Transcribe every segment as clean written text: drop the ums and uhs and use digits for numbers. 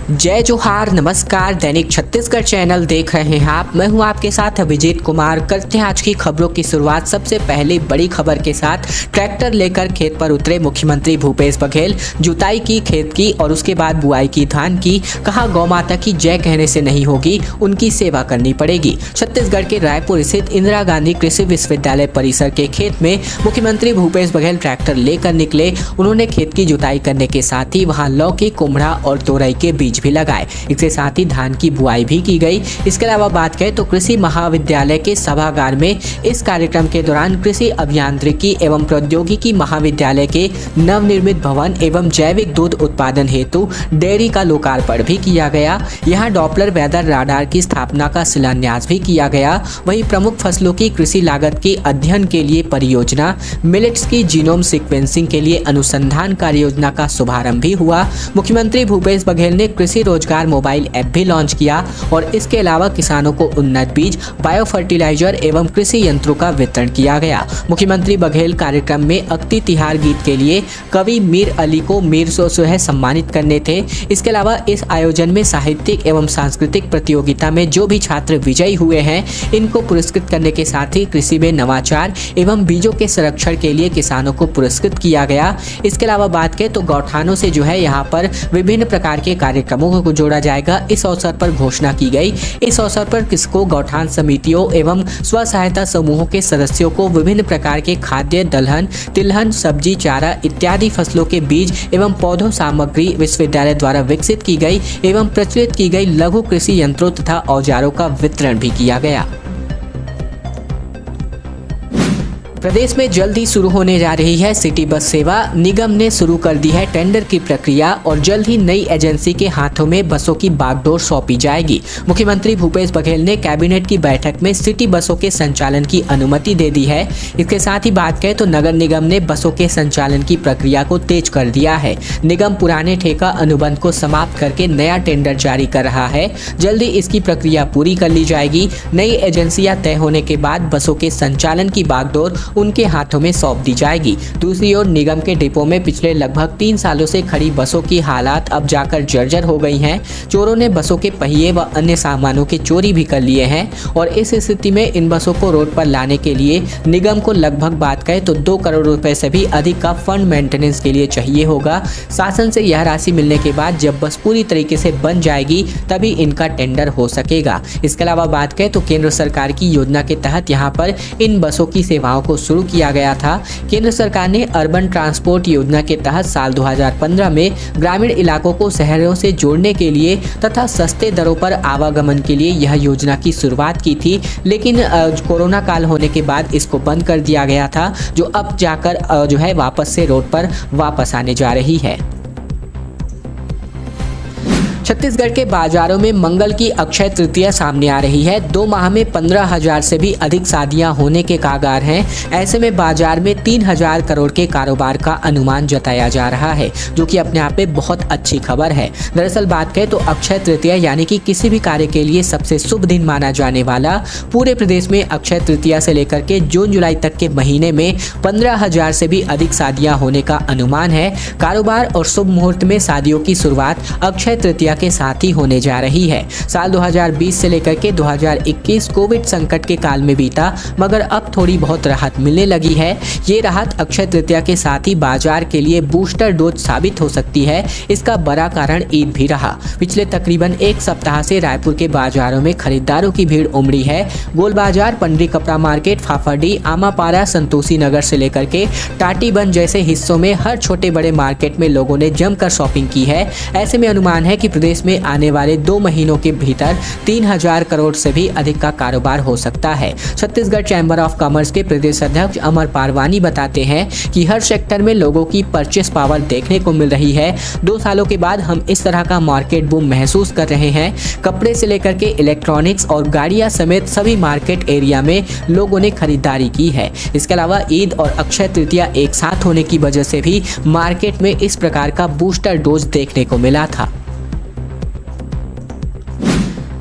जय जोहार, नमस्कार। दैनिक छत्तीसगढ़ चैनल देख रहे हैं आप। मैं हूं आपके साथ अभिजीत कुमार। करते हैं आज की खबरों की शुरुआत। सबसे पहले बड़ी खबर के साथ ट्रैक्टर लेकर खेत पर उतरे मुख्यमंत्री भूपेश बघेल। जुताई की खेत की और उसके बाद बुआई की धान की। कहा गौ माता की जय कहने से नहीं होगी, उनकी सेवा करनी पड़ेगी। छत्तीसगढ़ के रायपुर स्थित इंदिरा गांधी कृषि विश्वविद्यालय परिसर के खेत में मुख्यमंत्री भूपेश बघेल ट्रैक्टर लेकर निकले। उन्होंने खेत की जुताई करने के साथ ही वहां लौकी, कुम्हड़ा और तोरई के बीज भी लगाए। इसके साथ ही धान की बुआई भी की गई। इसके अलावा बात करें तो कृषि महाविद्यालय के सभागार में इस कार्यक्रम के दौरान कृषि अभियांत्रिकी एवं प्रौद्योगिकी महाविद्यालय के नवनिर्मित भवन एवं जैविक दूध उत्पादन हेतु डेयरी का लोकार्पण भी किया गया। यहाँ डॉपलर वेदर राडार की स्थापना का शिलान्यास भी किया गया। वहीं प्रमुख फसलों की कृषि लागत की अध्ययन के लिए परियोजना, मिलेट्स की जीनोम सीक्वेंसिंग के लिए अनुसंधान कार्य योजना का शुभारंभ भी हुआ। मुख्यमंत्री भूपेश बघेल ने कृषि रोजगार मोबाइल ऐप भी लॉन्च किया और इसके अलावा किसानों को उन्नत बीज, बायो फर्टिलाइजर एवं कृषि यंत्रों का वितरण किया गया। मुख्यमंत्री बघेल कार्यक्रम में अक्ति तिहार गीत के लिए कवि मीर अली को मीर सो सम्मानित करने थे। इसके अलावा इस आयोजन में साहित्यिक एवं सांस्कृतिक प्रतियोगिता में जो भी छात्र विजयी हुए हैं, इनको पुरस्कृत करने के साथ ही कृषि में नवाचार एवं बीजों के संरक्षण के लिए किसानों को पुरस्कृत किया गया। इसके अलावा बात करें तो गौठानों से जो है यहाँ पर विभिन्न प्रकार के कार्यक्रमों को जोड़ा जाएगा। इस अवसर पर घोषणा की गई। इस अवसर पर किसको गौठान समितियों एवं स्व सहायता समूहों के सदस्यों को विभिन्न प्रकार के खाद्य, दलहन, तिलहन, सब्जी, चारा इत्यादि फसलों के बीज एवं पौधों सामग्री विश्वविद्यालय द्वारा विकसित की गई एवं प्रचलित की गई लघु कृषि यंत्रों तथा औजारों का वितरण भी किया गया। प्रदेश में जल्द ही शुरू होने जा रही है सिटी बस सेवा। निगम ने शुरू कर दी है टेंडर की प्रक्रिया और जल्द ही नई एजेंसी के हाथों में बसों की बागडोर सौंपी जाएगी। मुख्यमंत्री भूपेश बघेल ने कैबिनेट की बैठक में सिटी बसों के संचालन की अनुमति दे दी है। इसके साथ ही बात करें तो नगर निगम ने बसों के संचालन की प्रक्रिया को तेज कर दिया है। निगम पुराने ठेका अनुबंध को समाप्त करके नया टेंडर जारी कर रहा है। जल्दी इसकी प्रक्रिया पूरी कर ली जाएगी। नई एजेंसियां तय होने के बाद बसों के संचालन की बागडोर उनके हाथों में सौंप दी जाएगी। दूसरी ओर निगम के डिपो में पिछले लगभग 3 सालों से खड़ी बसों की हालात अब जाकर जर्जर हो गई हैं। चोरों ने बसों के पहिए व अन्य सामानों की चोरी भी कर लिए हैं और इस स्थिति में इन बसों को रोड पर लाने के लिए निगम को लगभग बात करें तो 2 करोड़ रुपए से भी अधिक का फंड मेंटेनेंस के लिए चाहिए होगा। शासन से यह राशि मिलने के बाद जब बस पूरी तरीके से बन जाएगी तभी इनका टेंडर हो सकेगा। इसके अलावा बात करें तो केंद्र सरकार की योजना के तहत यहाँ पर इन बसों की सेवाओं को शुरू किया गया था। केंद्र सरकार ने अर्बन ट्रांसपोर्ट योजना के तहत साल 2015 में ग्रामीण इलाकों को शहरों से जोड़ने के लिए तथा सस्ते दरों पर आवागमन के लिए यह योजना की शुरुआत की थी, लेकिन कोरोना काल होने के बाद इसको बंद कर दिया गया था, जो अब जाकर जो है वापस से रोड पर वापस आने जा रही है। छत्तीसगढ़ के बाजारों में मंगल की अक्षय तृतीया सामने आ रही है। 2 माह में 15,000 से भी अधिक शादियां होने के कागार हैं। ऐसे में बाजार में 3,000 करोड़ के कारोबार का अनुमान जताया जा रहा है, जो कि अपने आप में बहुत अच्छी खबर है। दरअसल बात करें तो अक्षय तृतीया यानी कि किसी भी कार्य के लिए सबसे शुभ दिन माना जाने वाला पूरे प्रदेश में अक्षय तृतीया से लेकर के जून जुलाई तक के महीने में 15,000 से भी अधिक शादियां होने का अनुमान है। कारोबार और शुभ मुहूर्त में शादियों की शुरुआत अक्षय तृतीया के साथ ही होने जा रही है। साल 2020 से लेकर के 2021 कोविड संकट के काल में बीता, मगर अब थोड़ी बहुत राहत मिलने लगी है। ये राहत अक्षय तृतीया के साथ ही बाजार के लिए बूस्टर डोज साबित हो सकती है। इसका बड़ा कारण ईद भी रहा। पिछले तकरीबन 1 सप्ताह से रायपुर के बाजारों में खरीदारों की भीड़ उमड़ी है। गोल बाजार, पंडरी कपड़ा मार्केट, फाफाडी, आमापारा, संतोषी नगर से लेकर के टाटीबंद जैसे हिस्सों में हर छोटे बड़े मार्केट में लोगों ने जमकर शॉपिंग की है। ऐसे में अनुमान है कि प्रदेश में आने वाले 2 महीनों के भीतर 3,000 करोड़ से भी अधिक का कारोबार हो सकता है। छत्तीसगढ़ चैम्बर ऑफ कॉमर्स के प्रदेश अध्यक्ष अमर पारवानी बताते हैं कि हर सेक्टर में लोगों की परचेस पावर देखने को मिल रही है। 2 सालों के बाद हम इस तरह का मार्केट बूम महसूस कर रहे हैं। कपड़े से लेकर के इलेक्ट्रॉनिक्स और गाड़ियां समेत सभी मार्केट एरिया में लोगों ने खरीदारी की है। इसके अलावा ईद और अक्षय तृतीया एक साथ होने की वजह से भी मार्केट में इस प्रकार का बूस्टर डोज देखने को मिला था।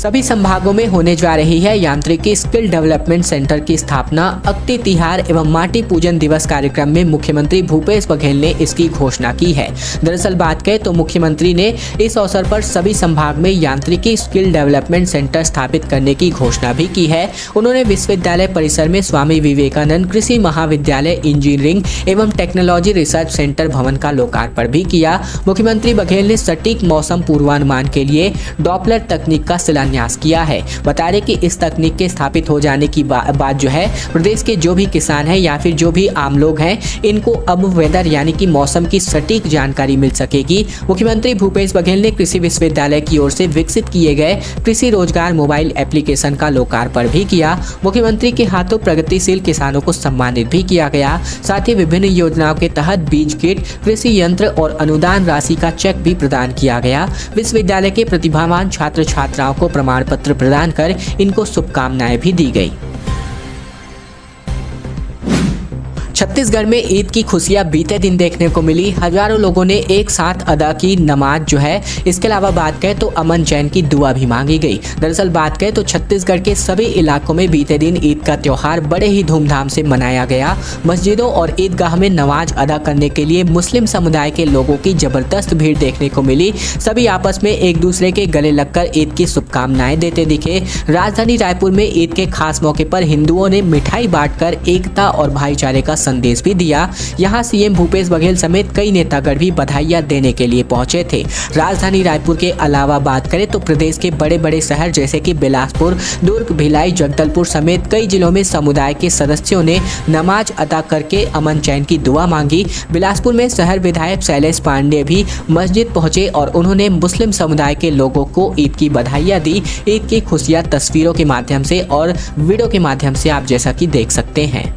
सभी संभागों में होने जा रही है यांत्रिकी स्किल डेवलपमेंट सेंटर की स्थापना। अक्ति तिहार एवं माटी पूजन दिवस कार्यक्रम में मुख्यमंत्री भूपेश बघेल ने इसकी घोषणा की है। दरअसल बात करें तो मुख्यमंत्री ने इस अवसर पर सभी संभाग में यांत्रिकी स्किल डेवलपमेंट सेंटर स्थापित करने की घोषणा भी की है। उन्होंने विश्वविद्यालय परिसर में स्वामी विवेकानंद कृषि महाविद्यालय इंजीनियरिंग एवं टेक्नोलॉजी रिसर्च सेंटर भवन का लोकार्पण भी किया। मुख्यमंत्री बघेल ने सटीक मौसम पूर्वानुमान के लिए डॉपलर तकनीक का शिलान्यास किया है। बता दें कि इस तकनीक के स्थापित हो जाने की बात जो है प्रदेश के जो भी किसान हैं या फिर जो भी आम लोग हैं इनको अब वेदर यानी कि मौसम की सटीक जानकारी मिल सकेगी। मुख्यमंत्री भूपेश बघेल ने कृषि विश्वविद्यालय की ओर से विकसित किए गए कृषि रोजगार मोबाइल एप्लीकेशन का लोकार्पण भी किया। मुख्यमंत्री के हाथों प्रगतिशील किसानों को सम्मानित भी किया गया। साथ ही विभिन्न योजनाओं के तहत बीज किट, कृषि यंत्र और अनुदान राशि का चेक भी प्रदान किया गया। विश्वविद्यालय के प्रतिभावान छात्र छात्राओं को प्रमाण पत्र प्रदान कर इनको शुभकामनाएं भी दी गई। छत्तीसगढ़ में ईद की खुशियां बीते दिन देखने को मिली। हजारों लोगों ने एक साथ अदा की नमाज जो है। इसके अलावा बात करें तो अमन चैन की दुआ भी मांगी गई। दरअसल बात करें तो छत्तीसगढ़ के सभी इलाकों में बीते दिन ईद का त्योहार बड़े ही धूमधाम से मनाया गया। मस्जिदों और ईदगाह में नमाज अदा करने के लिए मुस्लिम समुदाय के लोगों की जबरदस्त भीड़ देखने को मिली। सभी आपस में एक दूसरे के गले लगकर ईद की शुभकामनाएं देते दिखे। राजधानी रायपुर में ईद के खास मौके पर हिंदुओं ने मिठाई बांटकर एकता और भाईचारे का संदेश भी दिया। यहां सीएम भूपेश बघेल समेत कई नेतागण भी बधाइयां देने के लिए पहुंचे थे। राजधानी रायपुर के अलावा बात करें तो प्रदेश के बड़े बड़े शहर जैसे कि बिलासपुर, दुर्ग, भिलाई, जगदलपुर समेत कई जिलों में समुदाय के सदस्यों ने नमाज अदा करके अमन चैन की दुआ मांगी। बिलासपुर में शहर विधायक शैलेश पांडे भी मस्जिद पहुंचे और उन्होंने मुस्लिम समुदाय के लोगों को ईद की बधाइयां दी। ईद की खुशियां तस्वीरों के माध्यम से और वीडियो के माध्यम से आप जैसा कि देख सकते हैं।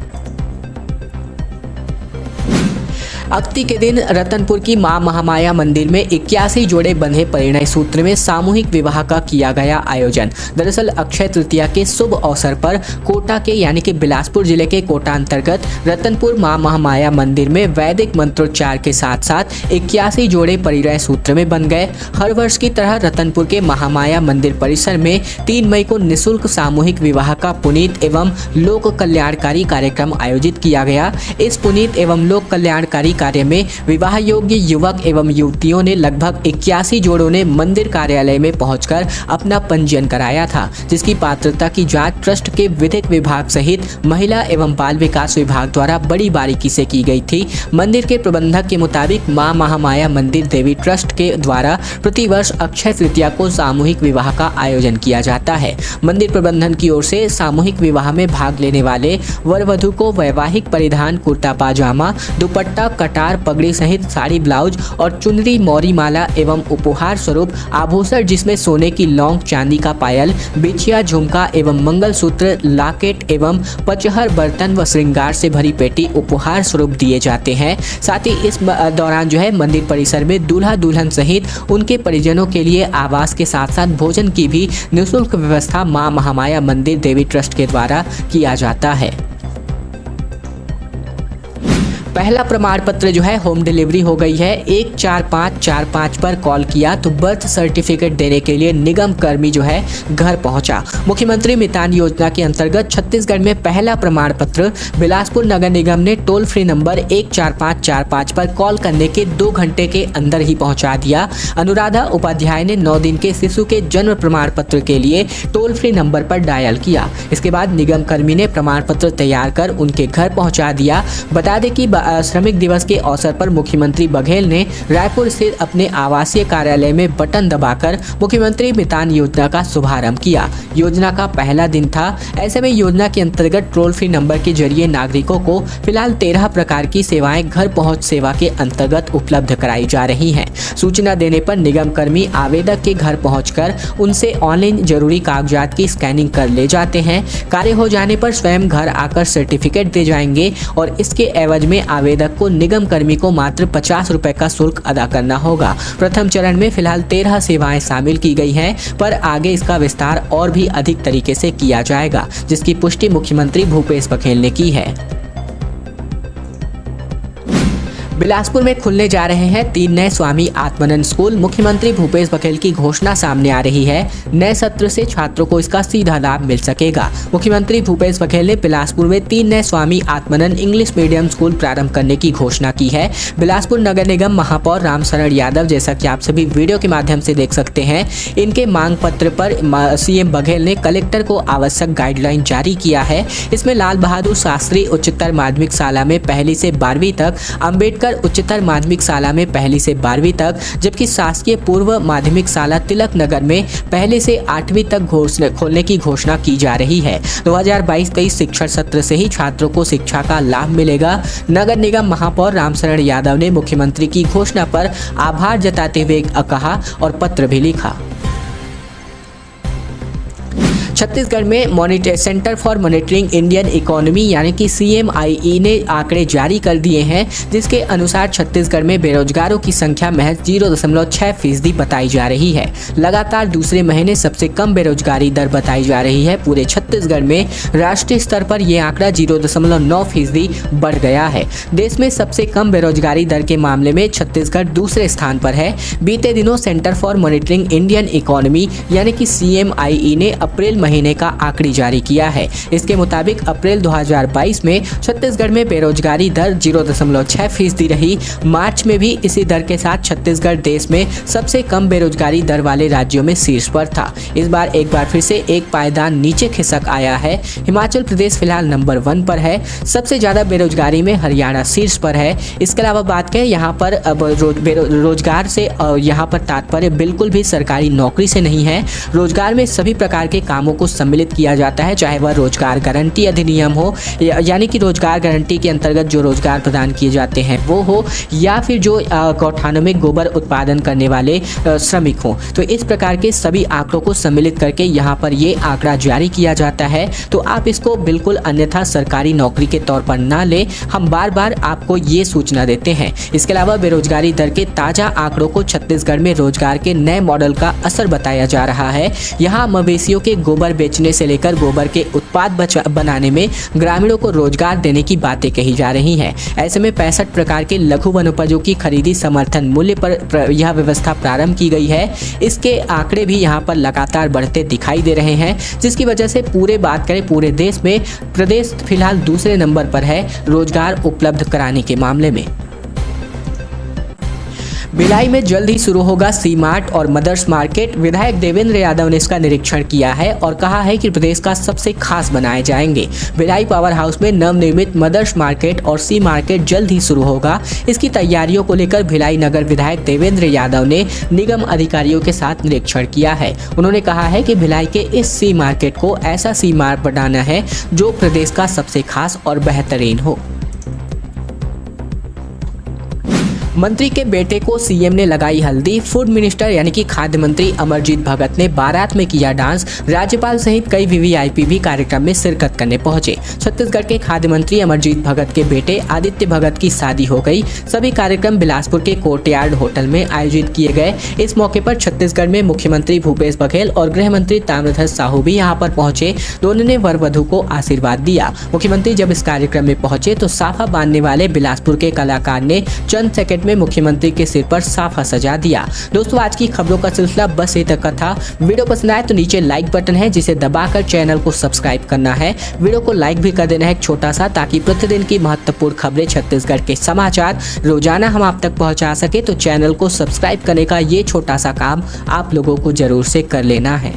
अक्ति के दिन रतनपुर की मां महामाया मंदिर में 81 जोड़े बंधे परिणय सूत्र में सामूहिक विवाह का किया गया आयोजन। दरअसल अक्षय तृतीया के शुभ अवसर पर कोटा के यानी कि बिलासपुर जिले के कोटा अंतर्गत रतनपुर मां महामाया मंदिर में वैदिक मंत्रोच्चार के साथ साथ 81 जोड़े परिणय सूत्र में बन गए। हर वर्ष की तरह रतनपुर के महामाया मंदिर परिसर में 3 मई को निःशुल्क सामूहिक विवाह का पुनीत एवं लोक कल्याणकारी कार्यक्रम आयोजित किया गया। इस पुनीत एवं लोक कल्याणकारी कार्य में विवाह योग्य युवक एवं युवतियों ने लगभग 81 जोड़ों ने मंदिर कार्यालय में पहुंचकर अपना पंजीयन कराया था, जिसकी पात्रता की जांच ट्रस्ट के विधिक विभाग सहित महिला एवं बाल विकास विभाग द्वारा बड़ी बारीकी से की गई थी। मंदिर के प्रबंधक के मुताबिक मां महामाया मंदिर देवी ट्रस्ट के द्वारा प्रतिवर्ष अक्षय तृतीया को सामूहिक विवाह का आयोजन किया जाता है। मंदिर प्रबंधन की ओर से सामूहिक विवाह में भाग लेने वाले वर वधू को वैवाहिक परिधान कुर्ता पाजामा, दुपट्टा, कटार, पगड़ी सहित साड़ी, ब्लाउज और चुनरी, मौरी माला एवं उपहार स्वरूप आभूषण जिसमें सोने की लौंग, चांदी का पायल, बिछिया, झुमका एवं मंगलसूत्र, लॉकेट एवं पचहर बर्तन व श्रृंगार से भरी पेटी उपहार स्वरूप दिए जाते हैं। साथ ही इस दौरान जो है मंदिर परिसर में दूल्हा दुल्हन सहित उनके परिजनों के लिए आवास के साथ साथ भोजन की भी निःशुल्क व्यवस्था मां महामाया मंदिर देवी ट्रस्ट के द्वारा किया जाता है। पहला प्रमाण पत्र जो है होम डिलीवरी हो गई है। 14545 पर कॉल किया तो बर्थ सर्टिफिकेट देने के लिए निगम कर्मी जो है घर पहुंचा। मुख्यमंत्री मितान योजना के अंतर्गत छत्तीसगढ़ में पहला प्रमाण पत्र बिलासपुर नगर निगम ने टोल फ्री नंबर 14545 पर कॉल करने के 2 घंटे के अंदर ही पहुंचा दिया। अनुराधा उपाध्याय ने 9 दिन के शिशु के जन्म प्रमाण पत्र के लिए टोल फ्री नंबर पर डायल किया। इसके बाद निगम कर्मी ने प्रमाण पत्र तैयार कर उनके घर पहुंचा दिया। बता दें कि श्रमिक दिवस के अवसर पर मुख्यमंत्री बघेल ने रायपुर स्थित अपने आवासीय कार्यालय में बटन दबाकर मुख्यमंत्री मितान योजना का शुभारंभ किया। योजना का पहला दिन था। ऐसे में योजना के अंतर्गत टोल फ्री नंबर के जरिए नागरिकों को फिलहाल 13 प्रकार की सेवाएं घर पहुंच सेवा के अंतर्गत उपलब्ध कराई जा रही हैं। सूचना देने पर निगम कर्मी आवेदक के घर पहुंचकर उनसे ऑनलाइन जरूरी कागजात की स्कैनिंग कर ले जाते हैं। कार्य हो जाने पर स्वयं घर आकर सर्टिफिकेट दे जाएंगे और इसके एवज में आवेदक को निगम कर्मी को मात्र 50 रुपए का शुल्क अदा करना होगा। प्रथम चरण में फिलहाल 13 सेवाएं शामिल की गई हैं, पर आगे इसका विस्तार और भी अधिक तरीके से किया जाएगा, जिसकी पुष्टि मुख्यमंत्री भूपेश बघेल ने की है। बिलासपुर में खुलने जा रहे हैं 3 नए स्वामी आत्मानंद स्कूल। मुख्यमंत्री भूपेश बघेल की घोषणा सामने आ रही है। नए सत्र से छात्रों को इसका सीधा लाभ मिल सकेगा। मुख्यमंत्री भूपेश बघेल ने बिलासपुर में 3 नए Swami Atmanand English medium school प्रारंभ करने की घोषणा की है। बिलासपुर नगर निगम महापौर रामशरण यादव, जैसा कि आप सभी वीडियो के माध्यम से देख सकते हैं, इनके मांग पत्र पर सीएम बघेल ने कलेक्टर को आवश्यक गाइडलाइन जारी किया है। इसमें लाल बहादुर शास्त्री उच्चतर माध्यमिक शाला में 1ली से 12वीं तक, अम्बेडकर उच्चतर माध्यमिक शाला में 1ली से 12वीं तक, जबकि शासकीय पूर्व माध्यमिक शाला तिलक नगर में 1ली से 8वीं तक खोलने की घोषणा की जा रही है। 2022-23 शिक्षण सत्र से ही छात्रों को शिक्षा का लाभ मिलेगा। नगर निगम महापौर रामशरण यादव ने मुख्यमंत्री की घोषणा पर आभार जताते हुए कहा और पत्र भी लिखा। छत्तीसगढ़ में centre for monitoring Indian economy यानी कि CMIE ने आंकड़े जारी कर दिए हैं, जिसके अनुसार छत्तीसगढ़ में बेरोजगारों की संख्या महज 0.6% बताई जा रही है। लगातार दूसरे महीने सबसे कम बेरोजगारी दर बताई जा रही है। पूरे छत्तीसगढ़ में राष्ट्रीय स्तर पर यह आंकड़ा 0.9% बढ़ गया है। देश में सबसे कम बेरोजगारी दर के मामले में छत्तीसगढ़ दूसरे स्थान पर है। बीते दिनों centre for monitoring Indian economy यानी कि CMIE ने अप्रैल महीने का आंकड़ी जारी किया है। इसके मुताबिक अप्रैल 2022 में छत्तीसगढ़ में बेरोजगारी दर 0.6% रही। मार्च में भी इसी दर के साथ छत्तीसगढ़ देश में सबसे कम बेरोजगारी दर वाले राज्यों में शीर्ष पर था। इस बार एक बार फिर से एक पायदान नीचे खिसक आया है। हिमाचल प्रदेश फिलहाल नंबर 1 पर है। सबसे ज्यादा बेरोजगारी में हरियाणा शीर्ष पर है। इसके अलावा बात करें यहाँ पर अब रोजगार से यहाँ पर तात्पर्य बिल्कुल भी सरकारी नौकरी से नहीं है। रोजगार में सभी प्रकार के कामों को सम्मिलित किया जाता है, चाहे वह रोजगार गारंटी अधिनियम हो यानी कि रोजगार गारंटी के अंतर्गत जो रोजगार प्रदान किए जाते हैं वो हो, या फिर जो गौठानों में गोबर उत्पादन करने वाले श्रमिक हों। तो इस प्रकार के सभी आंकड़ों को सम्मिलित करके यहाँ पर ये आंकड़ा जारी किया जाता है। तो आप इसको बिल्कुल अन्यथा सरकारी नौकरी के तौर पर ना ले, हम बार बार आपको ये सूचना देते हैं। इसके अलावा बेरोजगारी दर के ताजा आंकड़ों को छत्तीसगढ़ में रोजगार के नए मॉडल का असर बताया जा रहा है। यहाँ मवेशियों के गोबर बेचने से लेकर गोबर के उत्पाद बनाने में ग्रामीणों को रोजगार देने की बातें कही जा रही हैं। ऐसे में 65 प्रकार के लघु वनोपजों की खरीदी समर्थन मूल्य पर यह व्यवस्था प्रारंभ की गई है। इसके आंकड़े भी यहाँ पर लगातार बढ़ते दिखाई दे रहे हैं, जिसकी वजह से बात करें पूरे देश में प्रदेश फिलहाल दूसरे नंबर पर है रोजगार उपलब्ध कराने के मामले में। भिलाई में जल्द ही शुरू होगा सी-मार्ट और मदर्स मार्केट। विधायक देवेंद्र यादव ने इसका निरीक्षण किया है और कहा है कि प्रदेश का सबसे खास बनाए जाएंगे। भिलाई पावर हाउस में नवनिर्मित मदर्स मार्केट और सी-मार्केट जल्द ही शुरू होगा। इसकी तैयारियों को लेकर भिलाई नगर विधायक देवेंद्र यादव ने निगम अधिकारियों के साथ निरीक्षण किया है। उन्होंने कहा है कि भिलाई के इस सी-मार्केट को ऐसा सी-मार्ट बनाना है जो प्रदेश का सबसे खास और बेहतरीन हो। मंत्री के बेटे को सीएम ने लगाई हल्दी। फूड मिनिस्टर यानी कि खाद्य मंत्री अमरजीत भगत ने बारात में किया डांस। राज्यपाल सहित कई VVIP भी कार्यक्रम में शिरकत करने पहुंचे। छत्तीसगढ़ के खाद्य मंत्री अमरजीत भगत के बेटे आदित्य भगत की शादी हो गई। सभी कार्यक्रम बिलासपुर के कोर्टयार्ड होटल में आयोजित किए गए। इस मौके पर छत्तीसगढ़ में मुख्यमंत्री भूपेश बघेल और गृह मंत्री ताम्रध्वज साहू भी यहाँ पर पहुंचे। दोनों ने वर वधू को आशीर्वाद दिया। मुख्यमंत्री जब इस कार्यक्रम में पहुंचे तो साफा बांधने वाले बिलासपुर के कलाकार ने चंद सेकंड में मुख्यमंत्री के सिर पर साफा सजा दिया। दोस्तों, आज की खबरों का सिलसिला बस ये तक का था। वीडियो पसंद आए तो नीचे लाइक बटन है जिसे दबाकर चैनल को सब्सक्राइब करना है। वीडियो को लाइक भी कर देना है एक छोटा सा, ताकि प्रतिदिन की महत्वपूर्ण खबरें, छत्तीसगढ़ के समाचार रोजाना हम आप तक पहुंचा सके। तो चैनल को सब्सक्राइब करने का ये छोटा सा काम आप लोगों को जरूर से कर लेना है।